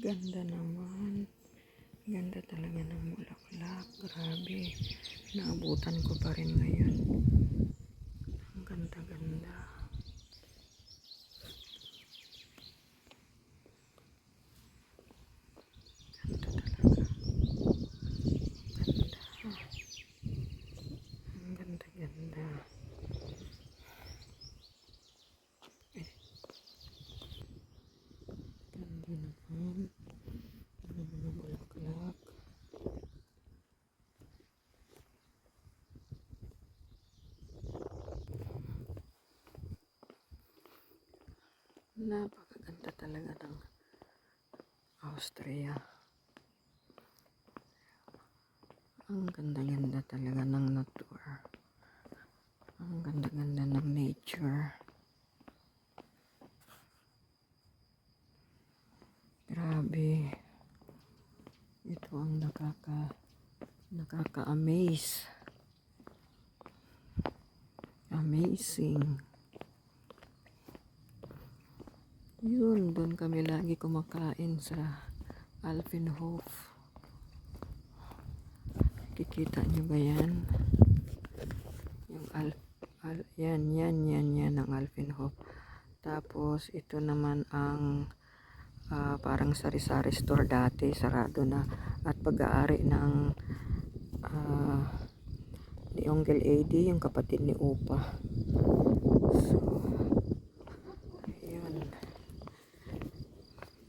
Ganda naman. Ganda talaga ng bulaklak. Grabe. Naabutan ko pa rin ngayon. Ang ganda-ganda. Ganda talaga. Ganda. Ang ganda-ganda. Ganda naman. Ang mga bulaklak. Napakaganda talaga ng Austria. Ang ganda-ganda talaga ng nature. Ang ganda-ganda ng nature. Grabe. Ito ang nakaka-amaze. Amazing. Yun, doon kami lagi kumakain sa Alpenhof. Kikita nyo ba yan? Yung yan ang Alpenhof. Tapos ito naman ang parang sari-sari store dati, sarado na at pag-aari ng ni Uncle Eddie, yung kapatid ni Upa. So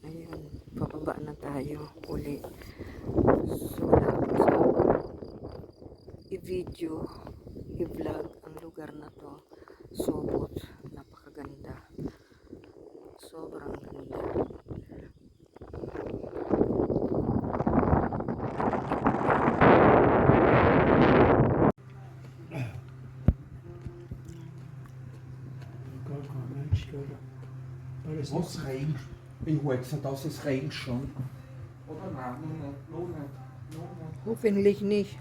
ayun, pababa na tayo uli. So wala akong sa i-video, i-vlog ang lugar na to. Sobot, napakaganda, sobrang ganda. Was regnet? Ich halte es nicht aus, es regnet schon. Oder nein, noch nicht. Hoffentlich nicht.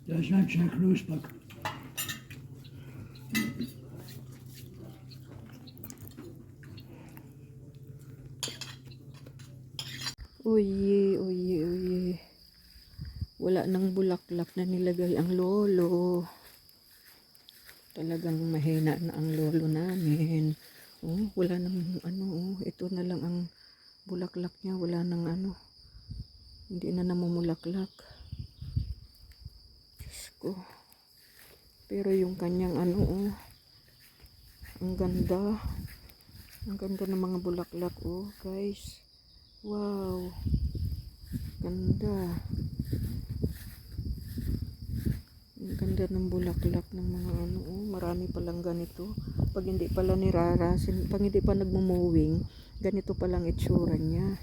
Das ist ganz schön knusprig. Uy. Wala nang bulaklak na nilagay ang lolo. Talagang mahina na ang lolo namin. Oh, wala nang ito na lang ang bulaklak niya, wala nang hindi na namumulaklak. Diyos ko. Pero yung kanyang ang ganda. Ang ganda ng mga bulaklak, guys. Wow. Ganda. Ang ganda ng bulaklak ng mga marami palang ganito. Pag hindi pala nirarasin, pag hindi pa nagmumowing, ganito palang itsura niya.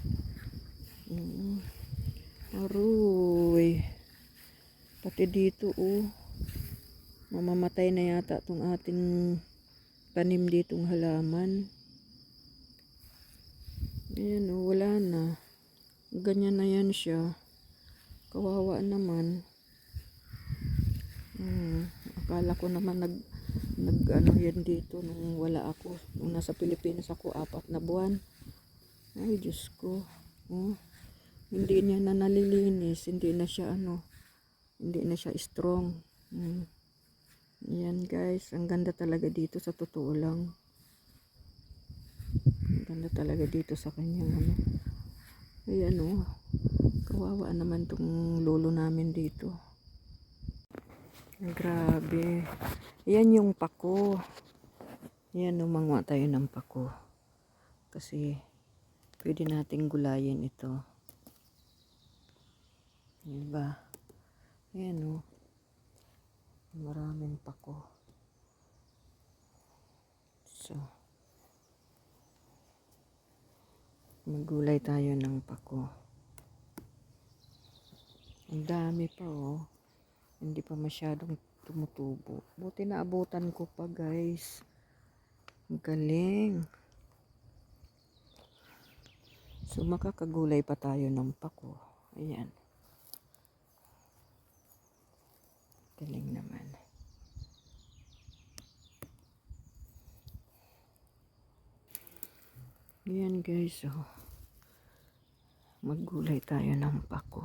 Aroy. Pati dito, mamamatay na yata tong ating tanim ditong halaman. Ayan, wala na. Ganyan na yan siya. Kawawa naman. Akala ko naman nag yan dito nung wala ako. Nung nasa Pilipinas ako, 4 na buwan. Ay, Diyos ko. Hindi niya na nalilinis. Hindi na siya hindi na siya strong. Ayan, guys. Ang ganda talaga dito sa totoo lang. Ang ganda talaga dito sa kanyang ayan, kawawa naman tong lolo namin dito. Grabe. Yan yung pako. Yan, manguha tayo ng pako. Kasi pwede nating gulayin ito. Diba? Ayan, maraming pako. So, maggulay tayo ng pako. Ang dami pa, hindi pa masyadong tumutubo. Buti na abutan ko pa, guys. Galing. So makakagulay pa tayo ng pako. Ayan. Galing naman. Ayan guys, oh. Maggulay tayo ng pako.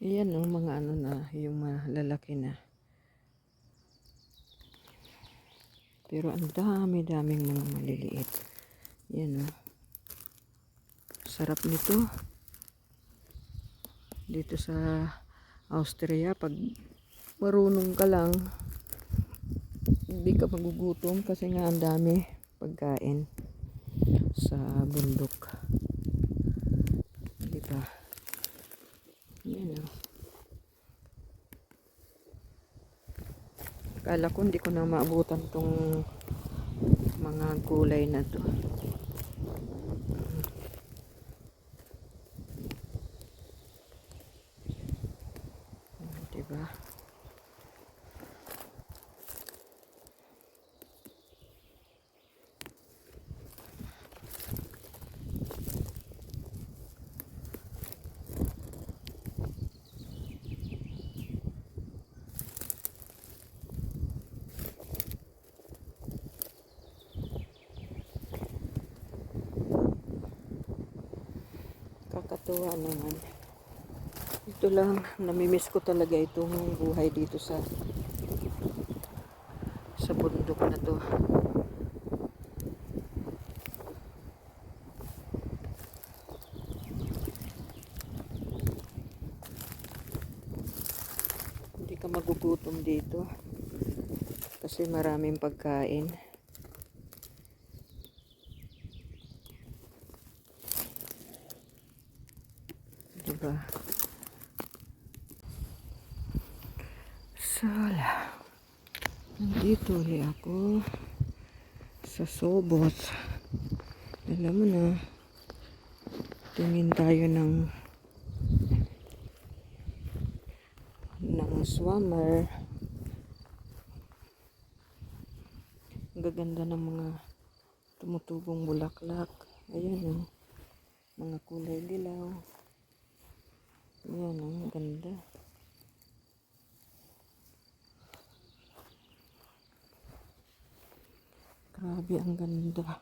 Ayan ang mga ano na, yung malalaki na. Pero ang dami-daming mga maliliit. Ayan oh. Sarap nito. Dito sa Austria, pag marunong ka lang, hindi ka magugutom kasi nga ang dami pagkain sa bundok. Diba? Ayan oh. Akala ko hindi ko na maabutan tong mga gulay na to. Diba? Kakatuwa naman. Ito lang, namimiss ko talaga itong buhay dito sa bundok na to. Hindi ka magugutom dito kasi maraming pagkain. Diba? Sala. Nandito ulit ako sa Sobot. Alam mo na, tingin tayo ng swammer. Ang gaganda ng mga tumutubong bulaklak. Ayan oh. Mga kulay dilaw. Ayan oh, ang ganda. Grabe, ang ganda.